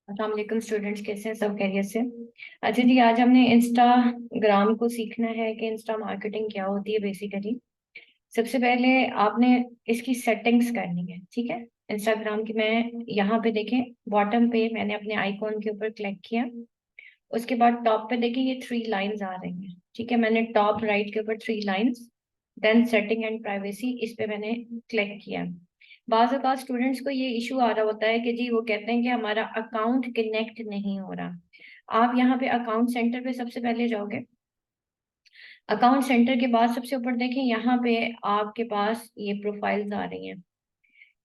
अस्सलाम वालेकुम स्टूडेंट्स, कैसे हैं? सब खैरियत से? अच्छा जी, आज हमने इंस्टाग्राम को सीखना है कि इंस्टा मार्केटिंग क्या होती है बेसिकली। सबसे पहले आपने इसकी सेटिंग्स करनी है, ठीक है। इंस्टाग्राम की मैं यहाँ पे देखें, बॉटम पे मैंने अपने आइकॉन के ऊपर क्लिक किया। उसके बाद टॉप पे देखें, ये थ्री लाइंस आ रही हैं, ठीक है। मैंने टॉप राइट के ऊपर three lines, then setting and privacy, इस पे मैंने क्लिक किया। बाज़ औक़ात स्टूडेंट्स को ये इशू आ रहा होता है कि जी वो कहते हैं कि हमारा अकाउंट कनेक्ट नहीं हो रहा। आप यहाँ पे अकाउंट सेंटर पे सबसे पहले जाओगे। अकाउंट सेंटर के बाद सबसे ऊपर देखें, यहाँ पे आपके पास ये प्रोफाइल्स आ रही हैं,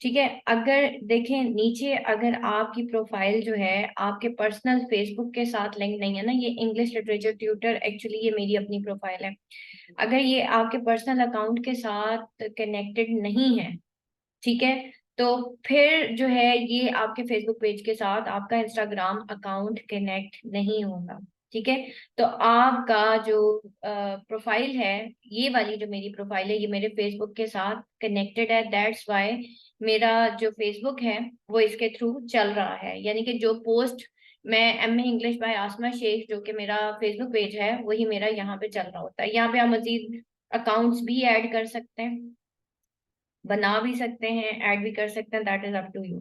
ठीक है। अगर देखें नीचे, अगर आपकी प्रोफाइल जो है आपके पर्सनल फेसबुक के साथ लिंक नहीं है ना, ये इंग्लिश लिटरेचर ट्यूटर, एक्चुअली ये मेरी अपनी प्रोफाइल है। अगर ये आपके पर्सनल अकाउंट के साथ कनेक्टेड नहीं है, ठीक है, तो फिर जो है ये आपके फेसबुक पेज के साथ आपका इंस्टाग्राम अकाउंट कनेक्ट नहीं होगा, ठीक है। तो आपका जो प्रोफाइल है, ये वाली जो मेरी प्रोफाइल है, ये मेरे फेसबुक के साथ कनेक्टेड है। दैट्स वाई मेरा जो फेसबुक है वो इसके थ्रू चल रहा है, यानी कि जो पोस्ट मैं एम ए इंग्लिश बाय आसमा शेख, जो कि मेरा फेसबुक पेज है, वही मेरा यहाँ पे चल रहा होता है। यहाँ पे आप मजीद अकाउंट्स भी ऐड कर सकते हैं, बना भी सकते हैं, ऐड भी कर सकते हैं, that is up to you.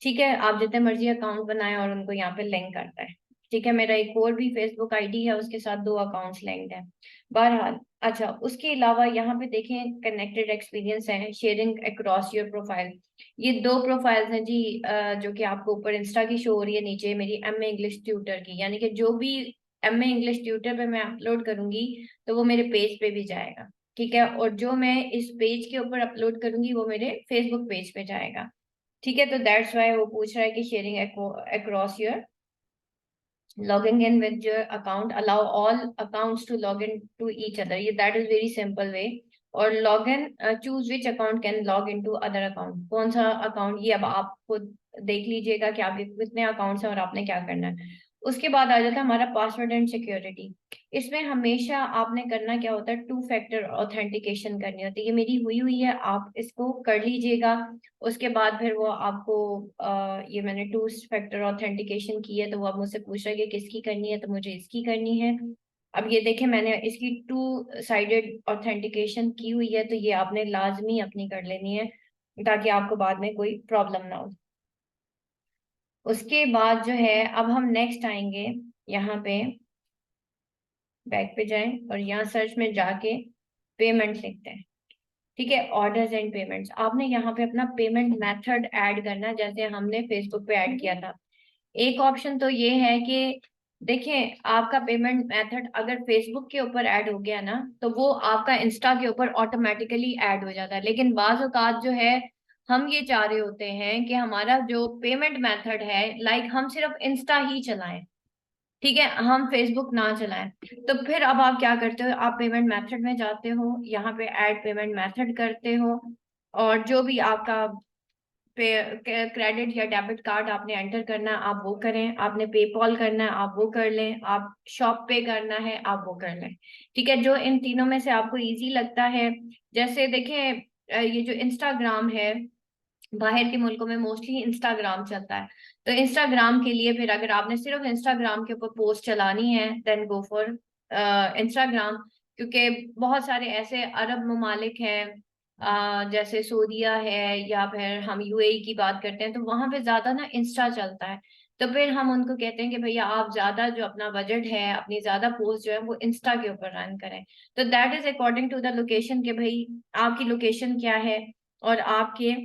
ठीक है, आप जितने मर्जी अकाउंट बनाएं और उनको यहाँ पे लिंक करता है। ठीक है, मेरा एक और भी फेसबुक आईडी है, उसके साथ दो अकाउंट्स लिंक्ड हैं। बहरहाल, अच्छा, उसके अलावा यहाँ पे देखें, कनेक्टेड एक्सपीरियंस है, शेयरिंग अक्रॉस योर प्रोफाइल। ये दो प्रोफाइल्स हैं जी, जो कि आपको ऊपर इंस्टा की शो हो रही है, नीचे मेरी एम ए इंग्लिश ट्यूटर की, यानी कि जो भी एम ए इंग्लिश ट्यूटर पे मैं अपलोड करूंगी तो वो मेरे पेज पे भी जाएगा, ठीक है। और जो मैं इस पेज के ऊपर अपलोड करूंगी वो मेरे फेसबुक पेज पे जाएगा, ठीक है। तो दैट्स वाई वो पूछ रहा है कि sharing across your, logging in with your account, allow all accounts to log in to each other, ये that is very simple way। और log in, choose which account can log into other account, कौन सा account, ये अब आप खुद देख लीजिएगा कि आपके कितने अकाउंट्स हैं और आपने क्या करना है। उसके बाद आ जाता है हमारा पासवर्ड एंड सिक्योरिटी। इसमें हमेशा आपने करना क्या होता है, टू फैक्टर ऑथेंटिकेशन करनी होती है। ये मेरी हुई हुई है, आप इसको कर लीजिएगा। उसके बाद फिर वो आपको ये मैंने टू फैक्टर ऑथेंटिकेशन की है, तो वो अब मुझसे पूछ रहा है कि किसकी करनी है, तो मुझे इसकी करनी है। अब ये देखें, मैंने इसकी टू साइडेड ऑथेंटिकेशन की हुई है, तो ये आपने लाजमी अपनी कर लेनी है, ताकि आपको बाद में कोई प्रॉब्लम ना हो। उसके बाद जो है, अब हम नेक्स्ट आएंगे, यहाँ पे बैक पे जाएं और यहाँ सर्च में जाके पेमेंट लिखते हैं, ठीक है। ऑर्डर्स एंड पेमेंट्स, आपने यहाँ पे अपना पेमेंट मेथड ऐड करना है, जैसे हमने फेसबुक पे ऐड किया था। एक ऑप्शन तो ये है कि देखें, आपका पेमेंट मेथड अगर फेसबुक के ऊपर ऐड हो गया ना, तो वो आपका इंस्टा के ऊपर ऑटोमेटिकली ऐड हो जाता है। लेकिन बाज़ औक़ात जो है, हम ये चाह रहे होते हैं कि हमारा जो पेमेंट मेथड है, लाइक हम सिर्फ इंस्टा ही चलाएं, ठीक है, हम फेसबुक ना चलाएं। तो फिर अब आप क्या करते हो, आप पेमेंट मेथड में जाते हो, यहाँ पे ऐड पेमेंट मेथड करते हो, और जो भी आपका पे क्रेडिट या डेबिट कार्ड आपने एंटर करना है आप वो करें, आपने पेपॉल करना है आप वो कर लें, आप शॉप पे करना है आप वो कर लें, ठीक है। जो इन तीनों में से आपको इजी लगता है, जैसे देखें, ये जो इंस्टाग्राम है, बाहर के मुल्कों में मोस्टली इंस्टाग्राम चलता है। तो इंस्टाग्राम के लिए फिर अगर आपने सिर्फ इंस्टाग्राम के ऊपर पोस्ट चलानी है, देन गो फॉर इंस्टाग्राम। क्योंकि बहुत सारे ऐसे अरब ममालिक हैं, जैसे सऊदीया है, या फिर हम यूएई की बात करते हैं, तो वहां पे ज्यादा ना इंस्टा चलता है। तो फिर हम उनको कहते हैं कि भैया आप ज्यादा जो अपना बजट है, अपनी ज्यादा पोस्ट जो है वो इंस्टा के ऊपर रन करें। तो that is according to the location, के भाई आपकी लोकेशन क्या है, और आपके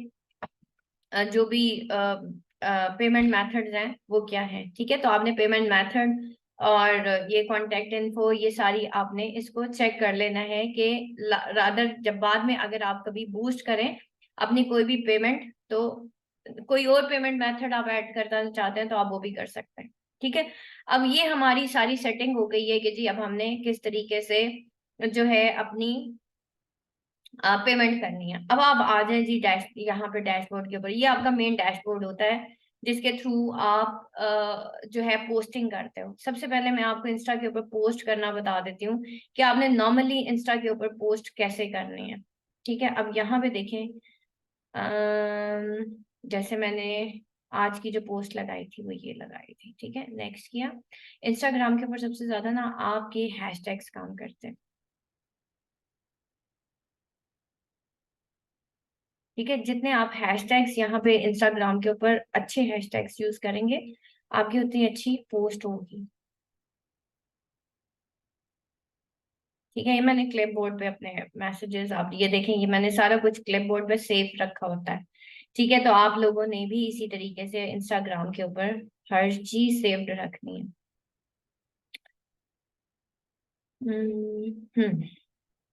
जो भी पेमेंट मेथड्स हैं वो क्या है, ठीक है। तो आपने पेमेंट मेथड और ये कॉन्टेक्ट इन्फो, ये सारी आपने इसको चेक कर लेना है कि रादर जब बाद में अगर आप कभी बूस्ट करें अपनी कोई भी पेमेंट, तो कोई और पेमेंट मेथड आप ऐड करना चाहते हैं तो आप वो भी कर सकते हैं, ठीक है। अब ये हमारी सारी सेटिंग हो गई है कि जी अब हमने किस तरीके से जो है अपनी पेमेंट करनी है। अब आप आ जाए जी डैश, यहाँ पे डैशबोर्ड के ऊपर, ये आपका मेन डैशबोर्ड होता है, जिसके थ्रू आप जो है पोस्टिंग करते हो। सबसे पहले मैं आपको इंस्टा के ऊपर पोस्ट करना बता देती हूँ कि आपने नॉर्मली इंस्टा के ऊपर पोस्ट कैसे करनी है, ठीक है। अब यहाँ पे देखें, जैसे मैंने आज की जो पोस्ट लगाई थी वो ये लगाई थी। ठीक है, नेक्स्ट किया। इंस्टाग्राम के ऊपर सबसे ज्यादा ना आपके हैशटैग्स काम करते हैं। ठीक है, जितने आप हैशटैग्स यहाँ पे इंस्टाग्राम के ऊपर अच्छे हैशटैग्स यूज करेंगे, आपकी उतनी अच्छी पोस्ट होगी। ठीक है, ये मैंने क्लिप बोर्ड पे अपने मैसेजेस, आप ये देखेंगे मैंने सारा कुछ क्लिप बोर्ड पे सेव रखा होता है। ठीक है, तो आप लोगों ने भी इसी तरीके से इंस्टाग्राम के ऊपर हर चीज सेव्ड रखनी है।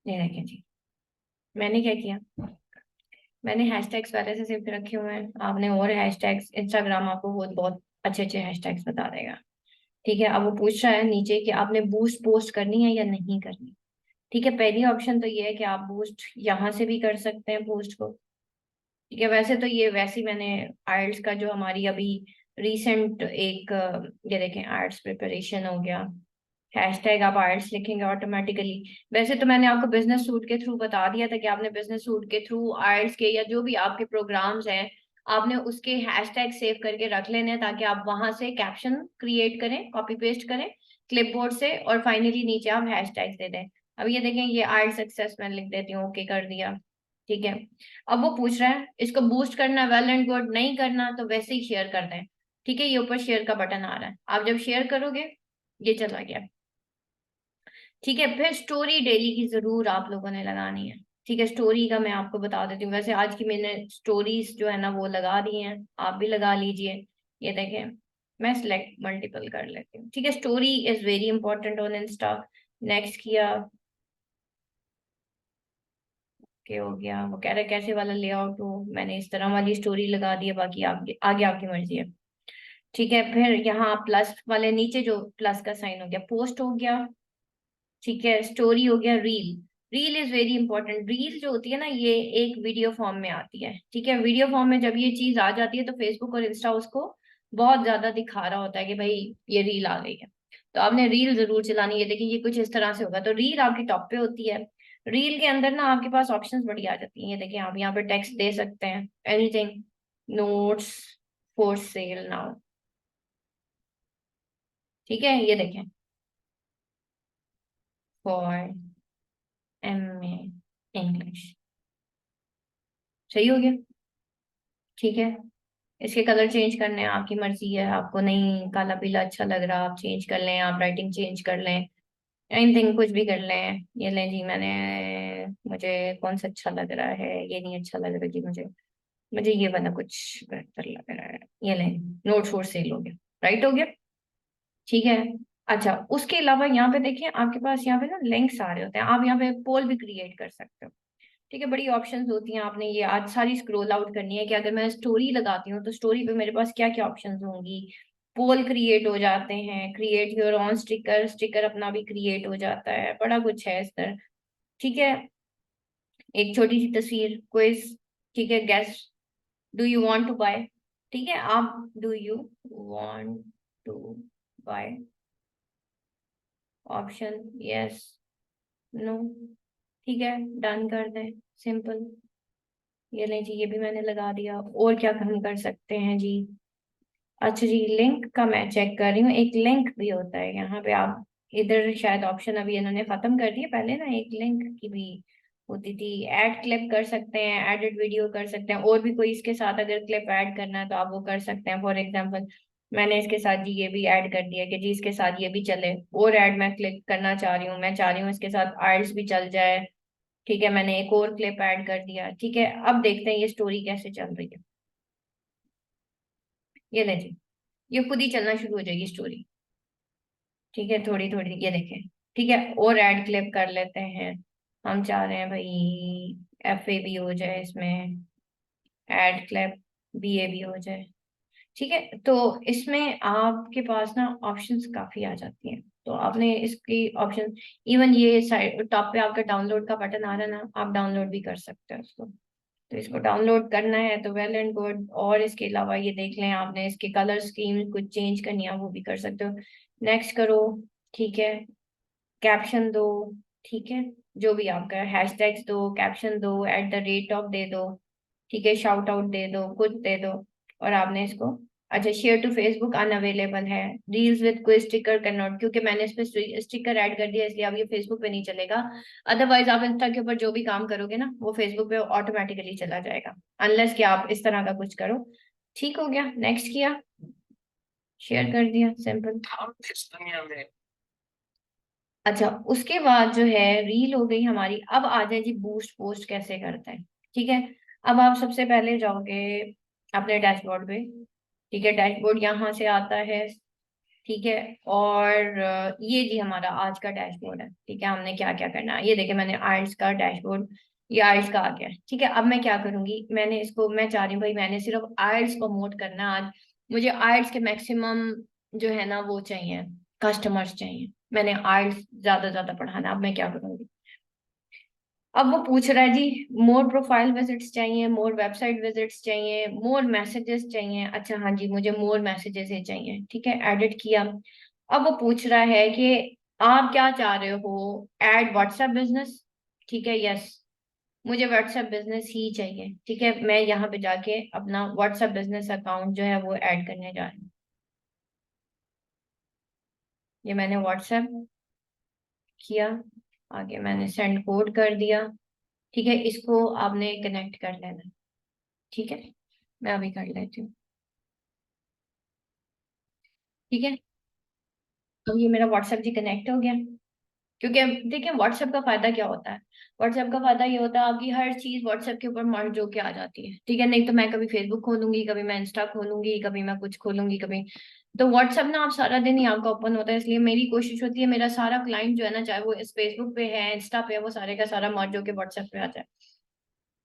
ये देखें जी, मैंने क्या किया, मैंने हैशटैग्स पहले से सेव रखे हुए हैं। आपने और हैशटैग्स, इंस्टाग्राम आपको बहुत बहुत अच्छे अच्छे हैशटैग्स बता देगा। ठीक है, अब वो पूछ रहा है नीचे कि आपने बूस्ट पोस्ट करनी है या नहीं करनी। ठीक है, पहली ऑप्शन तो ये है कि आप बूस्ट यहाँ से भी कर सकते हैं पोस्ट को। ठीक है, वैसे तो ये वैसे ही मैंने आइल्स का जो हमारी अभी रीसेंट एक ये देखें, आर्ट्स प्रिपरेशन हो गया, हैशटैग आप आर्ट्स लिखेंगे ऑटोमेटिकली। वैसे तो मैंने आपको बिजनेस सूट के थ्रू बता दिया था कि आपने बिजनेस सूट के थ्रू आर्ट्स के या जो भी आपके प्रोग्राम्स हैं, आपने उसके हैशटैग सेव करके रख लेने हैं, ताकि आप वहां से कैप्शन क्रिएट करें, कॉपी पेस्ट करें क्लिपबोर्ड से, और फाइनली नीचे आप हैशटैग दे दें। अब ये देखें, ये आर्ट सक्सेस मैं लिख देती हूँ, ओके कर दिया। ठीक है, अब वो पूछ रहा है इसको बूस्ट करना, वेल एंड गुड, नहीं करना तो वैसे ही शेयर कर दें। ठीक है, ये ऊपर शेयर का बटन आ रहा है, आप जब शेयर करोगे ये चला गया। ठीक है, फिर स्टोरी डेली की जरूर आप लोगों ने लगानी है। ठीक है, स्टोरी का मैं आपको बता देती हूँ, वैसे आज की मैंने स्टोरीज जो है ना वो लगा दी हैं, आप भी लगा लीजिए। ये देखें, मैं सिलेक्ट मल्टीपल कर लेती हूँ। ठीक है, story is very important on Insta. Next किया, के हो गया, वो कह रहा है कैसे वाला लेआउट हो, मैंने इस तरह वाली स्टोरी लगा दी है, बाकी आगे आगे आपकी मर्जी है। ठीक है, फिर यहाँ प्लस वाले नीचे जो प्लस का साइन हो गया, पोस्ट हो गया। ठीक है, स्टोरी हो गया, reel. Reel is very important. Reel जो होती है ना, ये एक वीडियो फॉर्म में आती है। ठीक है, वीडियो फॉर्म में जब ये चीज आ जाती है तो फेसबुक और इंस्टा उसको बहुत ज्यादा दिखा रहा होता है कि भाई ये रील आ गई है। तो आपने रील जरूर चलानी है। देखिए, ये कुछ इस तरह से होगा, तो रील आपकी टॉप पे होती है। रील के अंदर ना आपके पास ऑप्शंस बड़ी आ जाती हैं। ये देखिए, आप यहाँ पे टेक्स्ट दे सकते हैं, anything, notes, for sale now. ठीक है, ये देखें, फॉर MA इंग्लिश, सही हो गया। ठीक है, इसके कलर चेंज करने हैं, आपकी मर्जी है, आपको नहीं काला पीला अच्छा लग रहा आप चेंज कर लें, आप राइटिंग चेंज कर लें, एनीथिंग कुछ भी कर लें। ये लें जी, मैंने, मुझे कौन सा अच्छा लग रहा है, ये नहीं अच्छा लग रहा जी मुझे, मुझे ये वाला कुछ बेहतर लग रहा है। ये लें, नोट फोर सेल हो गया, राइट हो गया। ठीक है, अच्छा उसके अलावा यहाँ पे देखिए, आपके पास यहाँ पे ना लिंक्स आ रहे होते हैं, आप यहाँ पे पोल भी क्रिएट कर सकते हो। ठीक है, बड़ी ऑप्शंस होती हैं, आपने ये आज सारी स्क्रॉल आउट करनी है कि अगर मैं स्टोरी लगाती हूँ तो स्टोरी पे मेरे पास क्या क्या ऑप्शंस होंगी। पोल क्रिएट हो जाते हैं, create your on sticker, sticker अपना भी क्रिएट हो जाता है, बड़ा कुछ है इस तरह। ठीक है, एक छोटी सी तस्वीर, क्विज। ठीक है, guess, do you want to buy. ठीक है, आप do you want to buy, option yes, no. ठीक है, डन कर दें, सिंपल। ये लें जी, ये भी मैंने लगा दिया। और क्या हम कर सकते हैं जी। अच्छा जी, लिंक का मैं चेक कर रही हूँ, एक लिंक भी होता है यहाँ पे। आप इधर शायद ऑप्शन अभी इन्होंने खत्म कर दिया, पहले ना एक लिंक की भी होती थी। ऐड क्लिप कर सकते हैं, एडिट वीडियो कर सकते हैं, और भी कोई इसके साथ अगर क्लिप ऐड करना है तो आप वो कर सकते हैं। फॉर एग्जाम्पल, मैंने इसके साथ जी ये भी ऐड कर दिया कि जी इसके साथ ये भी चले, और ऐड मैं क्लिक करना चाह रही हूँ, मैं चाह रही हूँ इसके साथ आर्ट्स भी चल जाए। ठीक है, मैंने एक और क्लिप ऐड कर दिया। ठीक है, अब देखते हैं ये स्टोरी कैसे चल रही है। ये ले जी, ये खुद ही चलना शुरू हो जाएगी स्टोरी। ठीक है, थोड़ी थोड़ी, ये देखें। ठीक है, और ऐड क्लिप कर लेते हैं। हम चाह रहे हैं भाई FA भी हो जाए इसमें, ऐड क्लिप BA भी हो जाए। ठीक है, तो इसमें आपके पास ना ऑप्शंस काफी आ जाती हैं, तो आपने इसकी ऑप्शन, इवन ये साइड टॉप पे आपका डाउनलोड का बटन आ रहा है ना, आप डाउनलोड भी कर सकते हैं उसको। तो इसको डाउनलोड करना है तो वेल एंड गुड, और इसके अलावा ये देख लें, आपने इसके कलर स्कीम कुछ चेंज करनी है वो भी कर सकते हो। नेक्स्ट करो। ठीक है, कैप्शन दो। ठीक है, जो भी आपका हैशटैग्स दो, कैप्शन दो, @ ऑफ दे दो। ठीक है, शाउट आउट दे दो, कुछ दे दो, और आपने इसको अच्छा, शेयर टू फेसबुक अनअवेलेबल है, रील्स विद कोई स्टिकर कैन नॉट, क्योंकि मैंने इस पे स्टिकर ऐड कर दिया इसलिए अब ये फेसबुक पे नहीं चलेगा। अदरवाइज आप इंस्टा के ऊपर जो भी काम करोगे ना वो फेसबुक पे ऑटोमेटिकली चला जाएगा, अनलेस कि आप इस तरह का कुछ करो। ठीक हो गया, नेक्स्ट किया, शेयर कर दिया, सिंपल। इस दुनिया में। अच्छा, उसके बाद जो है रील हो गई हमारी। अब आ जाए जी बूस्ट पोस्ट कैसे करते हैं। ठीक है, अब आप सबसे पहले जाओगे अपने डैशबोर्ड पे। ठीक है, डैशबोर्ड यहाँ से आता है। ठीक है, और ये जी हमारा आज का डैशबोर्ड है। ठीक है, हमने क्या क्या करना है ये देखिए, मैंने आइल्स का डैशबोर्ड, ये आइल्स का आ गया है। ठीक है, अब मैं क्या करूंगी, मैंने इसको, मैं चाह रही हूँ भाई मैंने सिर्फ आइल्स प्रमोट करना है आज। मुझे आइल्स के मैक्सिमम जो है ना वो चाहिए, कस्टमर्स चाहिए। मैंने आइल्स ज्यादा ज्यादा पढ़ाना है। अब मैं क्या करूंगी, अब वो पूछ रहा है जी मोर प्रोफाइल विजिट्स चाहिए, मोर वेबसाइट विजिट्स चाहिए, मोर मैसेजेस चाहिए। अच्छा हाँ जी, मुझे मोर मैसेजेस ही चाहिए। ठीक है, एडिट किया। अब वो पूछ रहा है कि आप क्या चाह रहे हो, ऐड व्हाट्सएप बिजनेस। ठीक है, यस, मुझे व्हाट्सएप बिजनेस ही चाहिए। ठीक है, मैं यहाँ पे जाके अपना व्हाट्सएप बिजनेस अकाउंट जो है वो ऐड करने जा रही हूँ। ये मैंने व्हाट्सएप किया, आगे मैंने सेंड कोड कर दिया। ठीक है, इसको आपने कनेक्ट कर लेना। ठीक है, मैं अभी कर लेती हूँ। ठीक है, अब ये मेरा व्हाट्सएप जी कनेक्ट हो गया। क्योंकि देखिए व्हाट्सएप का फायदा क्या होता है, व्हाट्सएप का फायदा ये होता है आपकी हर चीज व्हाट्सएप के ऊपर मर्ज होके आ जाती है। ठीक है, नहीं तो मैं कभी फेसबुक खोलूंगी, कभी मैं इंस्टा खोलूंगी, कभी मैं कुछ खोलूंगी, कभी तो व्हाट्सएप ना आप सारा दिन ही आपका ओपन होता है। इसलिए मेरी कोशिश होती है मेरा सारा क्लाइंट जो है ना, चाहे वो इस फेसबुक पे है, इंस्टा पे है, वो सारे का सारा मर्ज होके व्हाट्सएप पे आ जाए।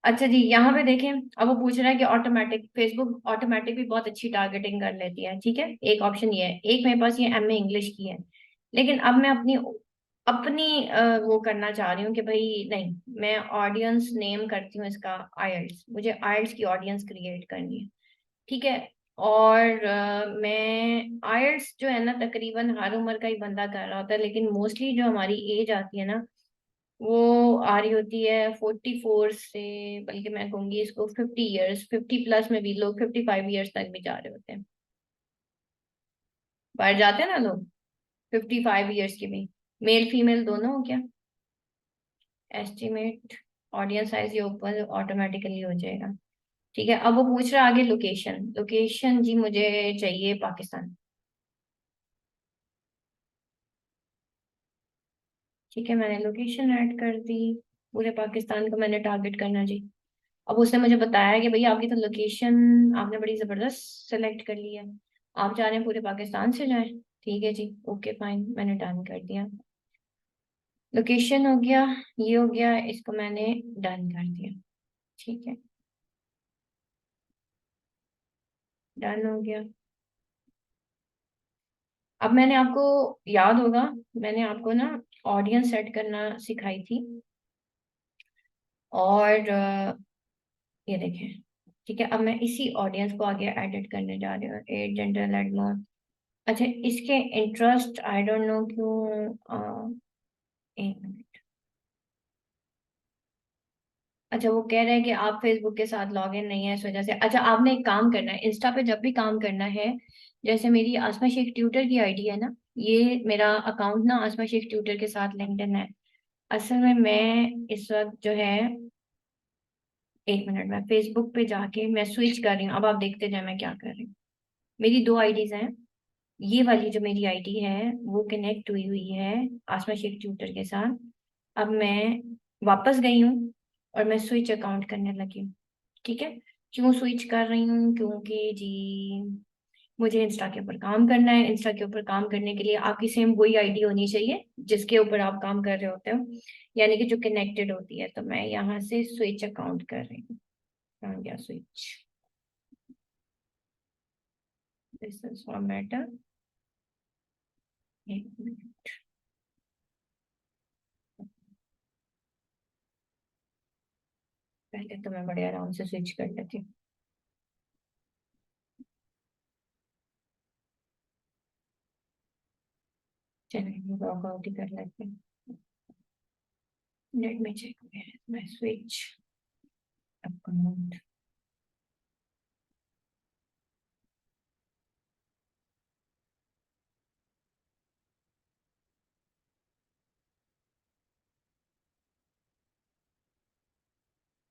अच्छा जी, यहाँ पे देखें, अब वो पूछ रहा है कि ऑटोमेटिक, फेसबुक ऑटोमेटिक भी बहुत अच्छी टारगेटिंग कर लेती है। ठीक है, एक ऑप्शन ये है, एक मेरे पास ये एमए इंग्लिश की है। लेकिन अब मैं अपनी अपनी वो करना चाह रही हूँ कि भाई नहीं, मैं ऑडियंस नेम करती हूँ इसका आइल्स, मुझे आइल्स की ऑडियंस क्रिएट करनी है। ठीक है, और मैं आइल्स जो है ना तकरीबन हर उम्र का ही बंदा कर रहा होता है, लेकिन मोस्टली जो हमारी एज आती है ना वो आ रही होती है 44 से, बल्कि मैं कहूंगी इसको 50 ईयर्स, 50 प्लस में भी लोग 55 ईयर्स तक भी जा रहे होते हैं, बाहर जाते हैं ना लोग 55 ईयर्स के भी, मेल फीमेल दोनों हो क्या। एस्टिमेट ऑडियंस साइज ये ऊपर ऑटोमेटिकली हो जाएगा। ठीक है, अब वो पूछ रहा है आगे लोकेशन, लोकेशन जी मुझे चाहिए पाकिस्तान। ठीक है, मैंने लोकेशन ऐड कर दी, पूरे पाकिस्तान को मैंने टारगेट करना जी। अब उसने मुझे बताया कि भैया आपकी तो लोकेशन आपने बड़ी जबरदस्त सेलेक्ट कर ली है, आप चाह रहे हैं पूरे पाकिस्तान से जाएं। ठीक है जी, ओके फाइन, मैंने डन कर दिया। लोकेशन हो गया, ये हो गया, इसको मैंने डन कर दिया। ठीक है, डन हो गया। अब मैंने आपको, याद होगा मैंने आपको ना ऑडियंस सेट करना सिखाई थी, और ये देखें। ठीक है, अब मैं इसी ऑडियंस को आगे एडिट करने जा रही हूँ, एट जनरल एडमोन। अच्छा, इसके इंटरेस्ट आई डोंट नो क्यों, एक मिनट। अच्छा, वो कह रहे हैं कि आप फेसबुक के साथ लॉग इन नहीं है इस वजह से। अच्छा, आपने एक काम करना है, इंस्टा पे जब भी काम करना है, जैसे मेरी आसमा शेख ट्यूटर की आईडी है ना, ये मेरा अकाउंट ना आसमा शेख ट्यूटर के साथ लिंक्डइन है। असल में मैं इस वक्त जो है, एक मिनट, मैं फेसबुक पे जाके मैं स्विच कर रही हूँ, अब आप देखते जाए मैं क्या कर रही हूँ। मेरी दो आईडीज हैं, ये वाली जो मेरी आईडी है वो कनेक्ट हुई हुई है आसमा शेख ट्यूटर के साथ। अब मैं वापस गई हूँ और मैं स्विच अकाउंट करने लगी हूँ। ठीक है, क्यों स्विच कर रही हूँ, क्योंकि जी मुझे इंस्टा के ऊपर काम करना है। इंस्टा के ऊपर काम करने के लिए आपकी सेम वही आईडी होनी चाहिए जिसके ऊपर आप काम कर रहे होते हो, यानी कि जो कनेक्टेड होती है। तो मैं यहाँ से स्विच अकाउंट कर रही हूँ, आ गया switch, this is for matter. एक मिनट, पहले तो मैं बड़े आराम से स्विच कर लेती हूँ। चलिए लॉग आउट ही कर लेते हैं। Let me check my switch account.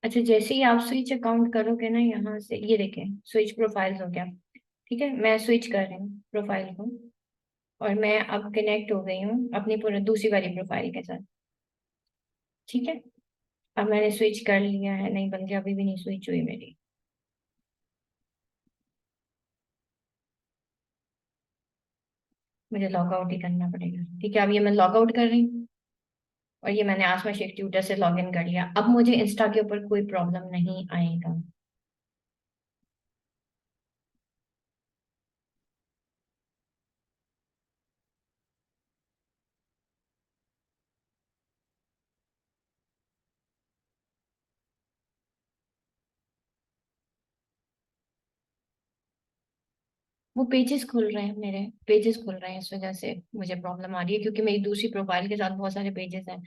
अच्छा, जैसे ही आप स्विच अकाउंट करोगे ना, यहाँ से ये देखें स्विच प्रोफाइल्स हो गया। ठीक है, मैं स्विच कर रही हूँ प्रोफाइल को, और मैं अब कनेक्ट हो गई हूँ अपनी पूरी दूसरी वाली प्रोफाइल के साथ। ठीक है, अब मैंने स्विच कर लिया है, नहीं बल्कि अभी भी नहीं स्विच हुई मेरी। मुझे लॉग आउट ही करना पड़ेगा। ठीक है, अब ये मैं लॉग आउट कर रही हूँ, और ये मैंने आसमा शेख ट्यूटर से लॉग इन कर लिया। अब मुझे इंस्टा के ऊपर कोई प्रॉब्लम नहीं आएगा। वो पेजेस खुल रहे हैं, मेरे पेजेस खुल रहे हैं, इस वजह से मुझे प्रॉब्लम आ रही है, क्योंकि मेरी दूसरी प्रोफाइल के साथ बहुत सारे पेजेस हैं।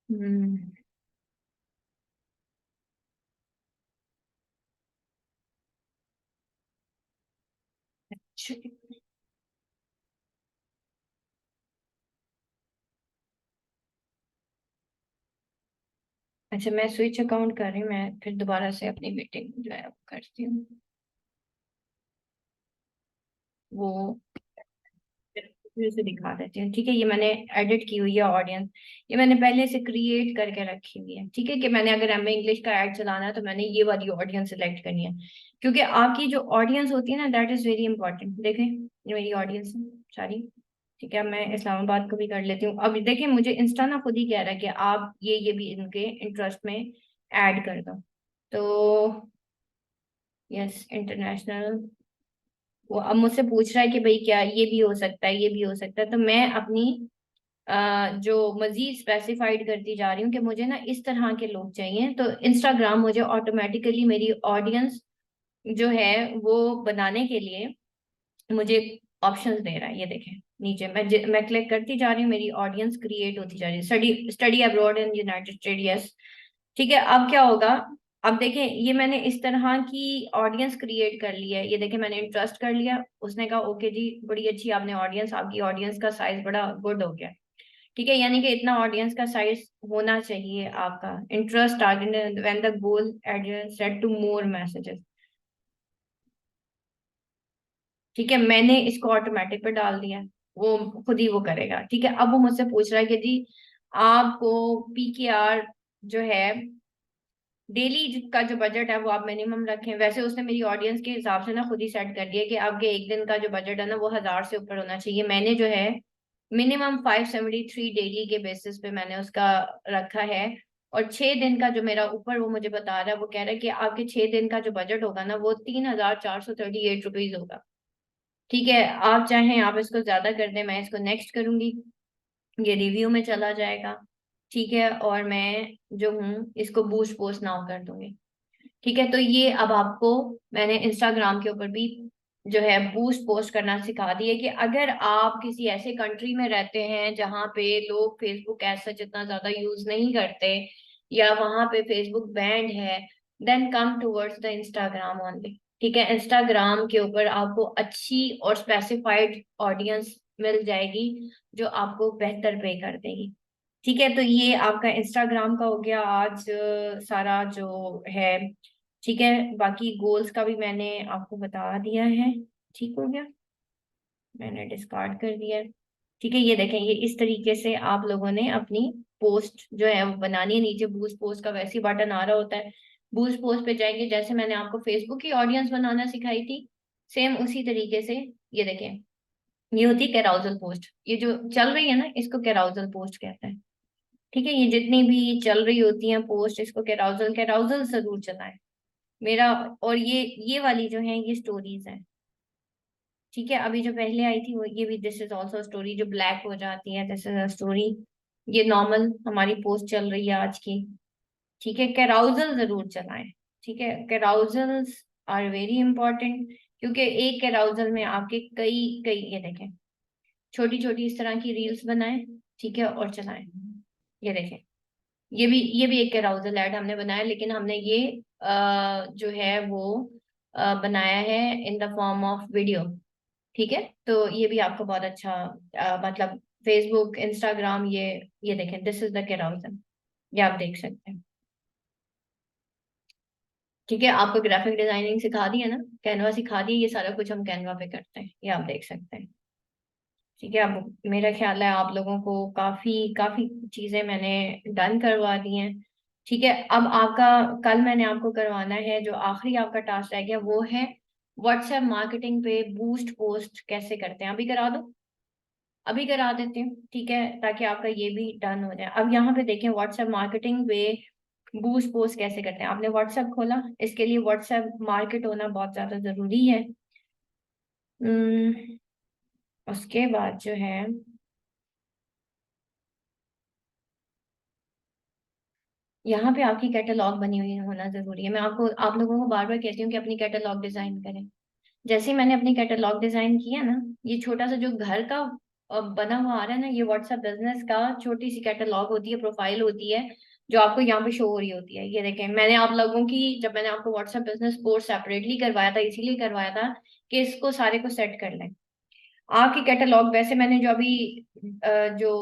हम्म। अच्छा। अच्छा, मैं स्विच अकाउंट कर रही हूँ, मैं फिर दोबारा से अपनी मीटिंग जो है वो करती हूँ। वो फिर से दिखा देती हूँ। ठीक है, ये मैंने एडिट की हुई है ऑडियंस। ये मैंने पहले से क्रिएट करके रखी हुई है। ठीक है, कि मैंने अगर एम इंग्लिश का ऐड चलाना है तो मैंने ये वाली ऑडियंस सेलेक्ट करनी है, क्योंकि आपकी जो ऑडियंस होती है ना, दैट इज वेरी इंपॉर्टेंट। देखें, ये मेरी ऑडियंस है सारी। ठीक है, मैं इस्लामाबाद को भी कर लेती हूँ। अब देखिए, मुझे इंस्टा ना खुद ही कह रहा है कि आप ये भी इनके इंटरेस्ट में ऐड कर दो। तो यस, इंटरनेशनल। वो अब मुझसे पूछ रहा है कि भाई क्या ये भी हो सकता है, ये भी हो सकता है, तो मैं अपनी जो मजीद स्पेसिफाइड करती जा रही हूँ कि मुझे ना इस तरह के लोग चाहिए। तो इंस्टाग्राम मुझे ऑटोमेटिकली मेरी ऑडियंस जो है वो बनाने के लिए मुझे ऑप्शंस दे रहा है। ये देखें नीचे, मैं क्लिक करती जा रही हूँ, मेरी ऑडियंस क्रिएट होती जा रही है। Study study abroad in United state, yes. ठीक है, अब क्या होगा? अब देखें, ये मैंने इस तरह की ऑडियंस क्रिएट कर ली है। ये देखें, मैंने इंटरेस्ट कर लिया, उसने कहा ओके जी, बड़ी अच्छी आपने ऑडियंस, आपकी ऑडियंस का साइज बड़ा गुड हो गया। ठीक है, यानी कि इतना ऑडियंस का साइज होना चाहिए आपका। Interest target when the goal set to more messages. ठीक है, मैंने इसको ऑटोमेटिक पे डाल दिया है, वो खुद ही वो करेगा। ठीक है, अब वो मुझसे पूछ रहा है कि जी आपको पीकेआर जो है डेली का जो बजट है वो आप मिनिमम रखें। वैसे उसने मेरी ऑडियंस के हिसाब से ना खुद ही सेट कर दिया कि आपके एक दिन का जो बजट है ना वो 1000 से ऊपर होना चाहिए। मैंने जो है मिनिमम 573 डेली के बेसिस पे मैंने उसका रखा है। और 6 दिन का जो मेरा ऊपर वो मुझे बता रहा है, वो कह रहा है कि आपके 6 दिन का जो बजट होगा ना वो 3438 रुपीज होगा। ठीक है, आप चाहें आप इसको ज्यादा कर दें, मैं इसको नेक्स्ट करूंगी, ये रिव्यू में चला जाएगा। ठीक है, और मैं जो हूँ इसको बूस्ट पोस्ट नाउ कर दूंगी। ठीक है, तो ये अब आपको मैंने इंस्टाग्राम के ऊपर भी जो है बूस्ट पोस्ट करना सिखा दी है कि अगर आप किसी ऐसे कंट्री में रहते हैं जहाँ पे लोग फेसबुक ऐसा जितना ज्यादा यूज नहीं करते, या वहां पे फेसबुक बैंड है, then come towards the Instagram only. ठीक है, इंस्टाग्राम के ऊपर आपको अच्छी और स्पेसिफाइड ऑडियंस मिल जाएगी जो आपको बेहतर पे कर देगी। ठीक है, तो ये आपका इंस्टाग्राम का हो गया आज सारा जो है। ठीक है, बाकी गोल्स का भी मैंने आपको बता दिया है। ठीक हो गया, मैंने डिस्कार्ड कर दिया है। ठीक है, ये देखें, ये इस तरीके से आप लोगों ने अपनी पोस्ट जो है वो बनानी है। नीचे बूस्ट पोस्ट का वैसे ही बटन आ रहा होता है, बूस्ट पोस्ट पे जाएंगे, जैसे मैंने आपको फेसबुक की ऑडियंस बनाना सिखाई थी, सेम उसी तरीके से। ये देखें, ये होती है कैराउजल पोस्ट, ये जो चल रही है ना इसको कैराउजल पोस्ट कहते हैं। ठीक है, ये जितनी भी चल रही होती हैं पोस्ट, इसको कैराउजल कैराउजल जरूर चलाएं मेरा। और ये वाली जो है ये स्टोरीज हैं। ठीक है, अभी जो पहले आई थी वो ये भी, दिस इज ऑल्सो स्टोरी, जो ब्लैक हो जाती है, दिस इज अ स्टोरी। ये नॉर्मल हमारी पोस्ट चल रही है आज की। ठीक है, कैराउजल जरूर चलाएं। ठीक है, कैराउजल्स आर वेरी इंपॉर्टेंट, क्योंकि एक कैराउजल में आपके कई कई, ये देखें, छोटी छोटी इस तरह की रील्स बनाएं। ठीक है, और चलाएं। ये देखें, ये भी एक कैराउजल ऐड हमने बनाया, लेकिन हमने ये जो है वो बनाया है in the form of video. ठीक है, तो ये भी आपको बहुत अच्छा मतलब फेसबुक इंस्टाग्राम, ये देखें, दिस इज द कैराउजल, ये आप देख सकते हैं। ठीक है, आपको ग्राफिक डिजाइनिंग सिखा दी है ना, कैनवा सिखा दी, ये सारा कुछ हम कैनवा पे करते हैं, ये आप देख सकते हैं। ठीक है, अब मेरा ख्याल है आप लोगों को काफी काफी चीजें मैंने डन करवा दी हैं। ठीक है, अब आपका, कल मैंने आपको करवाना है, जो आखिरी आपका टास्क रह गया वो है व्हाट्सएप मार्केटिंग पे बूस्ट पोस्ट कैसे करते हैं। अभी करा दो, अभी करा देती हूँ, ठीक है, ताकि आपका ये भी डन हो जाए। अब यहाँ पे देखें, व्हाट्सएप मार्केटिंग पे बूस्ट पोस्ट कैसे करते हैं। आपने व्हाट्सएप खोला, इसके लिए व्हाट्सएप मार्केट होना बहुत ज्यादा जरूरी है। उम, उसके बाद जो है, यहाँ पे आपकी कैटलॉग बनी हुई होना जरूरी है। मैं आपको, आप लोगों को बार बार कहती हूँ कि अपनी कैटलॉग डिजाइन करें। जैसे ही मैंने अपनी कैटलॉग डिजाइन किया ना, ये छोटा सा जो घर का बना हुआ आ रहा है ना, ये व्हाट्सएप बिजनेस का छोटी सी कैटलॉग होती है, प्रोफाइल होती है, जो आपको यहाँ पे शो हो रही होती है। ये देखें, मैंने आप लोगों की, जब मैंने आपको व्हाट्सएप बिजनेस कोर्स सेपरेटली करवाया था, इसीलिए करवाया था कि इसको सारे को सेट कर लें। आपकी कैटलॉग, वैसे मैंने जो अभी जो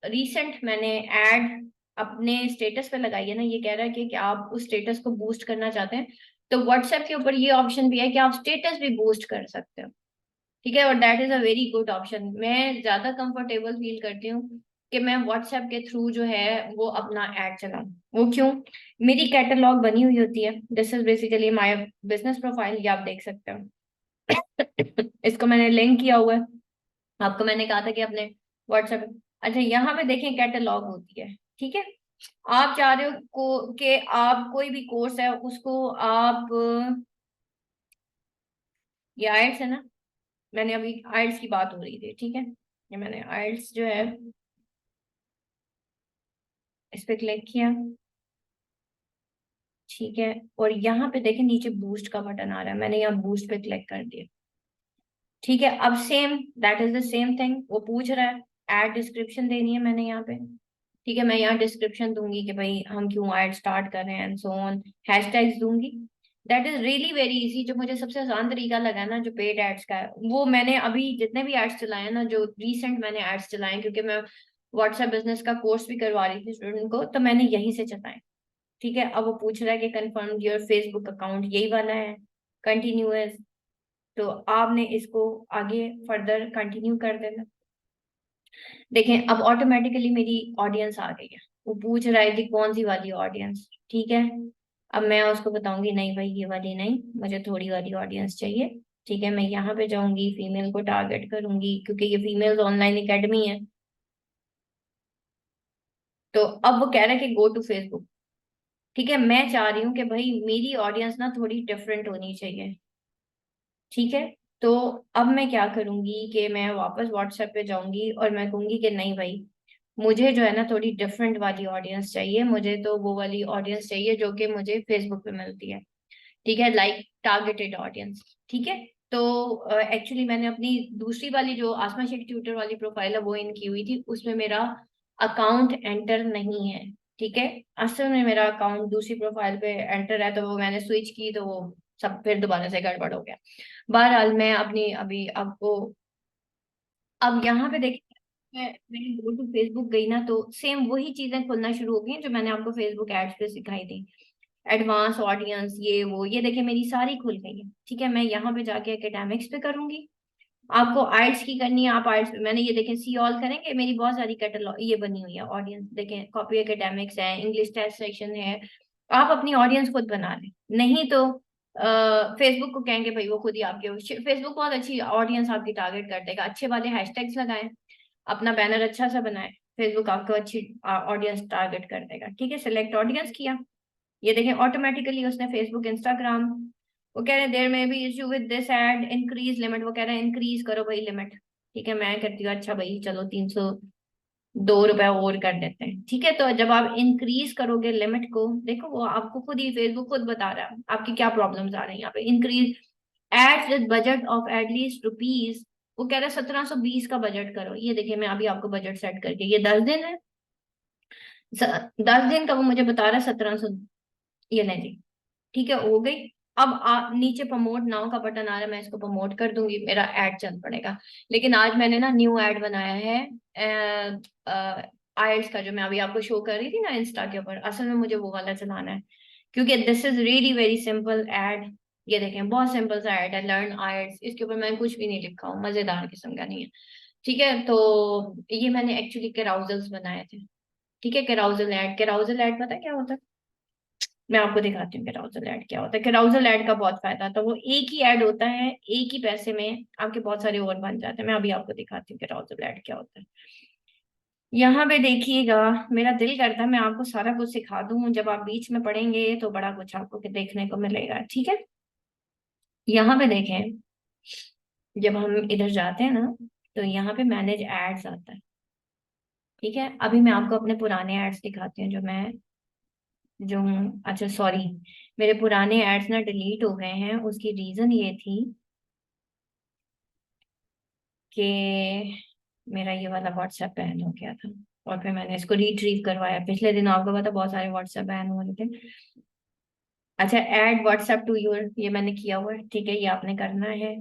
रिसेंट मैंने एड अपने स्टेटस पे लगाई है ना, ये कह रहा है कि आप उस स्टेटस को बूस्ट करना चाहते हैं, तो व्हाट्सएप के ऊपर ये ऑप्शन भी है कि आप स्टेटस भी बूस्ट कर सकते हो। ठीक है, और that is a very good option. मैं ज्यादा कंफर्टेबल फील करती हूँ कि मैं व्हाट्सएप के थ्रू जो है वो अपना ऐड चलाऊं। वो क्यों? मेरी कैटलॉग बनी हुई होती है, this is basically my business profile, ये आप देख सकते हो। इसको मैंने लिंक किया हुआ है, आपको मैंने कहा था कि अपने व्हाट्सएप। अच्छा, यहाँ पे देखें कैटलॉग होती है। ठीक है, आप चाह रहे हो को कि आप कोई भी कोर्स है उसको आप, ये आइल्स है ना, मैंने अभी आइल्स की बात हो रही थी, ठीक है, ये मैंने आइल्स जो है इस पे क्लिक किया। ठीक है, और यहाँ पे देखें नीचे बूस्ट का बटन आ रहा है, मैंने यहाँ बूस्ट पे क्लिक कर दिया। ठीक है, अब same, that is the same thing, वो पूछ रहा है एड डिस्क्रिप्शन देनी है मैंने यहाँ पे। ठीक है, मैं यहाँ डिस्क्रिप्शन दूंगी कि भाई हम क्यों ऐड स्टार्ट कर रहे हैं एंड सो ऑन, हैशटैग्स दूंगी। That is really very easy. जो मुझे सबसे आसान तरीका लगा ना, जो पेड एड्स का है, वो मैंने अभी जितने भी एड्स चलाए हैं ना, जो रिसेंट मैंने एड्स चलाए हैं, क्योंकि मैं व्हाट्सएप बिजनेस का कोर्स भी करवा रही थी स्टूडेंट को, तो मैंने यहीं से चलाए। ठीक है, अब वो पूछ रहा है कि कंफर्म योर फेसबुक अकाउंट, यही वाला है, कंटिन्यूअस। तो आपने इसको आगे फर्दर कंटिन्यू कर देना। देखें, अब ऑटोमेटिकली मेरी ऑडियंस आ गई है। वो पूछ रहा है कि कौन सी वाली ऑडियंस। ठीक है, अब मैं उसको बताऊंगी नहीं भाई ये वाली नहीं, मुझे थोड़ी वाली ऑडियंस चाहिए। ठीक है, मैं यहाँ पे जाऊंगी, फीमेल को टारगेट करूंगी, क्योंकि ये फीमेल्स ऑनलाइन एकेडमी है। तो अब वो कह रहा है कि गो टू फेसबुक। ठीक है, मैं चाह रही हूँ कि भाई मेरी ऑडियंस ना थोड़ी डिफरेंट होनी चाहिए। ठीक है, तो अब मैं क्या करूंगी कि मैं वापस व्हाट्सएप पे जाऊंगी और मैं कहूंगी कि नहीं भाई, मुझे जो है ना थोड़ी डिफरेंट वाली ऑडियंस चाहिए, मुझे तो वो वाली ऑडियंस चाहिए जो कि मुझे फेसबुक पे मिलती है। ठीक है, लाइक टारगेटेड ऑडियंस। ठीक है, तो एक्चुअली मैंने अपनी दूसरी वाली जो आसमा शेख ट्यूटर वाली प्रोफाइल है वो इन की हुई थी, उसमें मेरा अकाउंट एंटर नहीं है। ठीक है, असल में मेरा अकाउंट दूसरी प्रोफाइल पे एंटर है, तो वो मैंने स्विच की तो वो सब फिर दोबारा से गड़बड़ हो गया। बहरहाल मैं अपनी अभी आपको, अब यहाँ पे देखिए, मैं गो टू फेसबुक गई ना, तो सेम वही चीजें खुलना शुरू हो गई हैं जो मैंने आपको फेसबुक एड्स पे सिखाई थी। एडवांस ऑडियंस, ये वो, ये देखिए मेरी सारी खुल गई है। ठीक है, मैं यहाँ पे जाके एकेडमिक्स पे करूंगी। आपको आइट्स की करनी है, आप आइट्स, मैंने ये देखें सी ऑल करेंगे, मेरी बहुत सारी कैटलॉग ये बनी हुई है ऑडियंस। देखें, कॉपी एकेडमिक्स है, इंग्लिश टेस्ट सेक्शन है। आप अपनी ऑडियंस खुद बना लें, नहीं तो फेसबुक को कहेंगे भाई वो खुद ही आपके, फेसबुक बहुत अच्छी ऑडियंस आपकी टारगेट कर देगा। अच्छे वाले हैशटैग्स लगाएं, अपना बैनर अच्छा सा बनाए, फेसबुक आपको अच्छी ऑडियंस टारगेट कर देगा। ठीक है, सिलेक्ट ऑडियंस किया, ये देखें ऑटोमेटिकली उसने फेसबुक इंस्टाग्राम, वो कह रहे हैं देयर में भी issue with this ad, increase limit, वो कह रहे हैं इंक्रीज करो भाई लिमिट। ठीक है, मैं कहती हूँ अच्छा भाई चलो 302 रुपए और कर देते हैं। ठीक है, तो जब आप इंक्रीज करोगे लिमिट को, देखो वो आपको खुद ही फेसबुक खुद बता रहा है आपकी क्या प्रॉब्लम्स आ रही हैं यहाँ पे। Increase ads with budget of at least rupees, वो कह रहा है 1720 का बजट करो। ये देखिए मैं अभी आपको बजट सेट करके, ये 10 दिन है, 10 दिन का वो मुझे बता रहा है 1700, ये नहीं जी। ठीक है, हो गई। अब नीचे प्रमोट नाउ का बटन आ रहा है, मैं इसको प्रमोट कर दूंगी, मेरा ऐड चल पड़ेगा। लेकिन आज मैंने ना न्यू ऐड बनाया है आइल्स का, जो मैं अभी आपको शो कर रही थी ना इंस्टा के ऊपर, असल में मुझे वो वाला चलाना है, क्योंकि this is really very simple ad. ये देखें, बहुत सिंपल सा एड है, लर्न आयट्स, इसके ऊपर मैंने कुछ भी नहीं लिखा हूँ, मजेदार किस्म का नहीं है। ठीक है, तो ये मैंने एक्चुअली कैराउजल्स बनाए थे। ठीक है, कैराउजल ऐड, कैराउजल ऐड पता है क्या होता है? मैं आपको दिखाती हूँ कैराउजल ऐड क्या होता है। कैराउजल ऐड का बहुत फायदा था, वो एक ही ऐड होता है, एक ही पैसे में आपके बहुत सारे और बन जाते हैं। मैं अभी आपको दिखाती हूँ कैराउजल ऐड क्या होता है। यहाँ पे देखिएगा, मेरा दिल करता है मैं आपको सारा कुछ सिखा दूं, जब आप बीच में पढ़ेंगे तो बड़ा कुछ आपको देखने को मिलेगा। ठीक है, यहाँ पे देखें, जब हम इधर जाते हैं ना, तो यहाँ पे मैनेज एड्स आता है। ठीक है, अभी मैं आपको अपने पुराने एड्स दिखाती हूँ, जो अच्छा सॉरी, मेरे पुराने एड्स ना डिलीट हो गए हैं। उसकी रीजन ये थी कि मेरा ये वाला व्हाट्सएप बैन हो गया था, और फिर मैंने इसको रिट्रीव करवाया। पिछले दिन आपको पता बहुत सारे व्हाट्सएप बैन हो रहे थे। अच्छा, ऐड व्हाट्सएप टू योर, ये मैंने किया हुआ है। ठीक है, ये आपने करना है।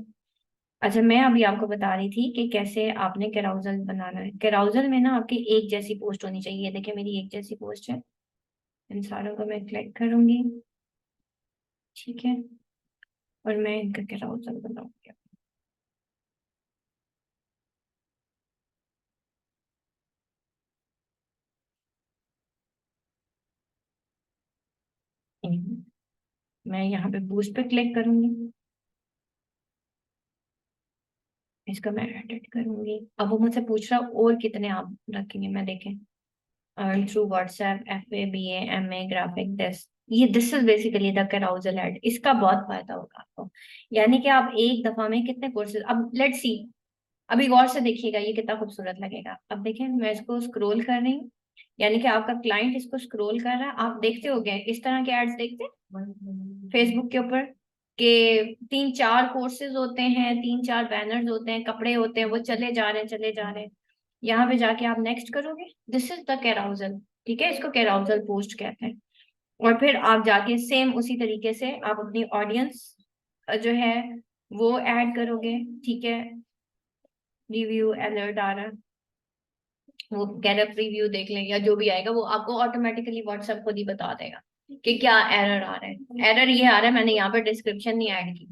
अच्छा, मैं अभी आपको बता रही थी कि कैसे आपने कैराउजल बनाना है। कैराउजल में ना आपकी एक जैसी पोस्ट होनी चाहिए। देखिए मेरी एक जैसी पोस्ट है, इन सारों को मैं क्लिक करूंगी। ठीक है, और मैं इनका कैराउजल बनाऊंगी। मैं यहाँ पे बूस्ट पे क्लिक करूंगी, इसको मैं एडिट करूंगी। अब वो मुझसे पूछ रहा और कितने आप रखेंगे, मैं देखें, earn through WhatsApp, F A B M A graphic, this is basically the carousel ad. इसका बहुत फायदा होगा आपको, यानी कि आप एक दफा में कितने कोर्सेज, अब लेट्स सी, अभी गौर से देखिएगा ये कितना खूबसूरत लगेगा। अब देखें, मैं इसको स्क्रॉल कर रही हूँ, यानी कि आपका क्लाइंट इसको स्क्रॉल कर रहा है। आप देखते हो गए इस तरह के एड्स देखते हैं फेसबुक के ऊपर, कि तीन चार कोर्सेज होते हैं, तीन चार बैनर्स होते हैं, कपड़े होते हैं, वो चले जा रहे हैं चले जा रहे हैं। यहाँ पे जाके आप नेक्स्ट करोगे, दिस इज द कैराउजल। ठीक है, इसको कैराउजल पोस्ट कहते हैं। और फिर आप जाके सेम उसी तरीके से आप अपनी ऑडियंस जो है वो ऐड करोगे। ठीक है, रिव्यू अलर्ट आ रहा है, वो गैलप रिव्यू देख लें या जो भी आएगा वो आपको ऑटोमेटिकली व्हाट्सएप खुद ही बता देगा कि क्या एरर आ रहा है। एरर ये आ रहा है, मैंने यहाँ पर डिस्क्रिप्शन नहीं ऐड की,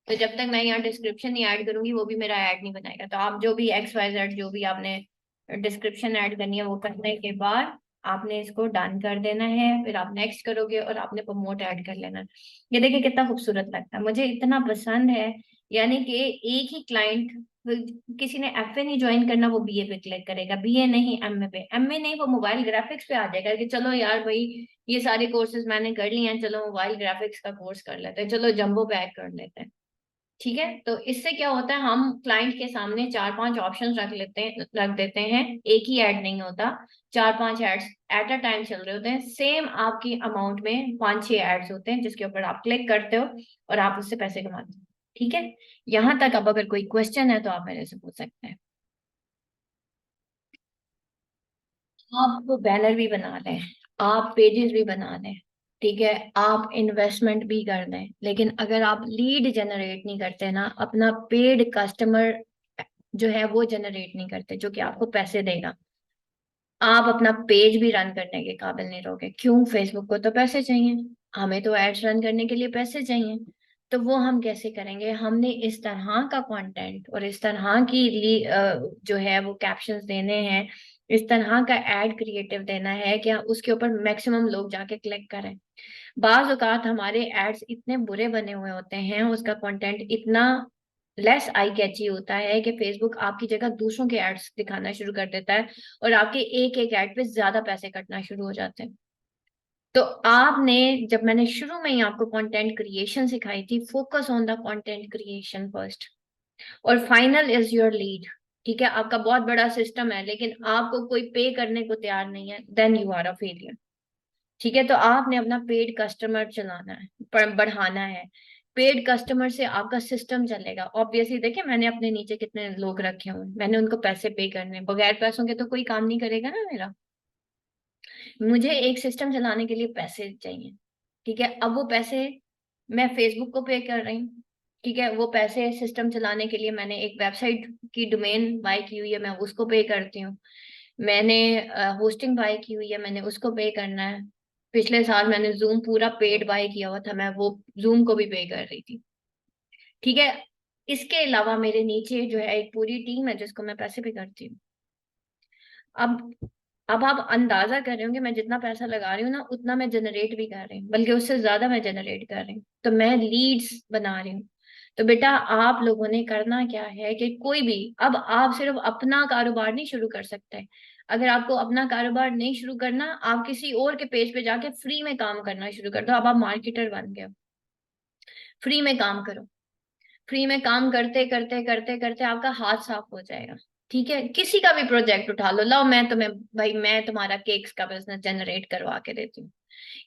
तो जब तक मैं यहाँ डिस्क्रिप्शन नहीं ऐड करूंगी वो भी मेरा ऐड नहीं बनाएगा। तो आप जो भी एक्स वाई जेड जो भी आपने डिस्क्रिप्शन ऐड करनी है, वो करने के बाद आपने इसको डन कर देना है। फिर आप नेक्स्ट करोगे और आपने प्रमोट ऐड कर लेना है। ये देखिए कितना खूबसूरत लगता है, मुझे इतना पसंद है। यानी कि एक ही क्लाइंट, किसी ने एफए नहीं ज्वाइन करना, वो बीए पे क्लिक करेगा, बीए नहीं एमए पे, एमए नहीं वो मोबाइल ग्राफिक्स पे आ जाएगा कि चलो यार भाई ये सारे कोर्सेज मैंने कर लिए हैं, चलो मोबाइल ग्राफिक्स का कोर्स कर लेते हैं, चलो जंबो पैक कर लेते हैं। ठीक है, तो इससे क्या होता है, हम क्लाइंट के सामने चार पांच ऑप्शंस रख देते हैं। एक ही ऐड नहीं होता, चार पांच एड्स एट अ टाइम चल रहे होते हैं। सेम आपकी अमाउंट में पांच छह एड्स होते हैं जिसके ऊपर आप क्लिक करते हो और आप उससे पैसे कमाते हो। ठीक है, यहाँ तक अब अगर कोई क्वेश्चन है तो आप मेरे से पूछ सकते हैं। आप बैनर भी बना लें, आप पेजेस भी बना लें, ठीक है, आप इन्वेस्टमेंट भी कर दें, लेकिन अगर आप लीड जनरेट नहीं करते ना, अपना पेड कस्टमर जो है वो जनरेट नहीं करते जो कि आपको पैसे देगा, आप अपना पेज भी रन करने के काबिल नहीं रहोगे। क्यों? फेसबुक को तो पैसे चाहिए, हमें तो एड्स रन करने के लिए पैसे चाहिए। तो वो हम कैसे करेंगे? हमने इस तरह का कंटेंट और इस तरह की जो है वो कैप्शंस देने हैं, इस तरह का एड क्रिएटिव देना है कि उसके ऊपर मैक्सिमम लोग जाके क्लिक करें। बाज औकात हमारे एड्स इतने बुरे बने हुए होते हैं, उसका कंटेंट इतना लेस आई कैची होता है कि फेसबुक आपकी जगह दूसरों के एड्स दिखाना शुरू कर देता है और आपके एक एक एड पे ज्यादा पैसे कटना शुरू हो जाते हैं। तो आपने, जब मैंने शुरू में ही आपको कंटेंट क्रिएशन सिखाई थी, focus on the content creation first और फाइनल इज योर लीड। ठीक है, आपका बहुत बड़ा सिस्टम है लेकिन आपको कोई पे करने को तैयार नहीं है, then you are a failure. ठीक है, तो आपने अपना पेड कस्टमर चलाना है, बढ़ाना है। पेड कस्टमर से आपका सिस्टम चलेगा ऑब्वियसली। देखिए मैंने अपने नीचे कितने लोग रखे हुए हैं, मैंने उनको पैसे पे करने हैं। बगैर पैसों के तो कोई काम नहीं करेगा ना मेरा। मुझे एक सिस्टम चलाने के लिए पैसे चाहिए। ठीक है, अब वो पैसे मैं फेसबुक को पे कर रही हूँ। ठीक है, वो पैसे सिस्टम चलाने के लिए मैंने एक वेबसाइट की डोमेन बाय की हुई है, मैं उसको पे करती हूँ। मैंने होस्टिंग बाय की हुई है, मैंने उसको पे करना है। पिछले साल मैंने जूम पूरा पेड बाय किया हुआ था, मैं वो जूम को भी पे कर रही थी। ठीक है। इसके अलावा मेरे नीचे जो है एक पूरी टीम है जिसको मैं पैसे पे करती हूँ। अब अब आप अंदाजा कर रहे हो कि मैं जितना पैसा लगा रही हूँ ना, उतना मैं जनरेट भी कर रही हूँ, बल्कि उससे ज्यादा मैं जनरेट कर रही हूँ, तो मैं लीड्स बना रही हूँ। तो बेटा आप लोगों ने करना क्या है कि कोई भी, अब आप सिर्फ अपना कारोबार नहीं शुरू कर सकते। अगर आपको अपना कारोबार नहीं शुरू करना, आप किसी और के पेज पे जाके फ्री में काम करना शुरू कर दो। अब आप मार्केटर बन गए हो, फ्री में काम करो। फ्री में काम करते करते करते करते आपका हाथ साफ हो जाएगा। ठीक है, किसी का भी प्रोजेक्ट उठा लो, लाओ मैं तुम्हें, भाई मैं तुम्हारा केक्स का बिजनेस जनरेट करवा के देती हूँ।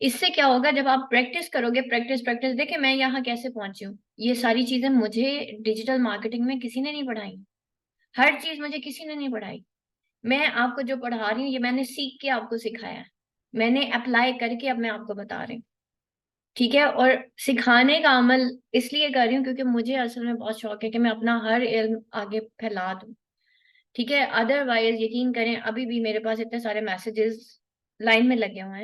इससे क्या होगा, जब आप प्रैक्टिस करोगे, प्रैक्टिस प्रैक्टिस, देखे मैं यहाँ कैसे पहुंची हूँ। ये सारी चीजें मुझे डिजिटल मार्केटिंग में किसी ने नहीं पढ़ाई। हर चीज मुझे किसी ने नहीं पढ़ाई। मैं आपको जो पढ़ा रही हूँ ये मैंने सीख के आपको सिखाया है। मैंने अप्लाई करके अब मैं आपको बता रही हूँ। ठीक है। और सिखाने का अमल इसलिए कर रही हूँ क्योंकि मुझे असल में बहुत शौक है कि मैं अपना हर इल्म आगे फैला दूँ। ठीक है। अदरवाइज यकीन करें, अभी भी मेरे पास इतने सारे मैसेजेस लाइन में लगे हुए हैं।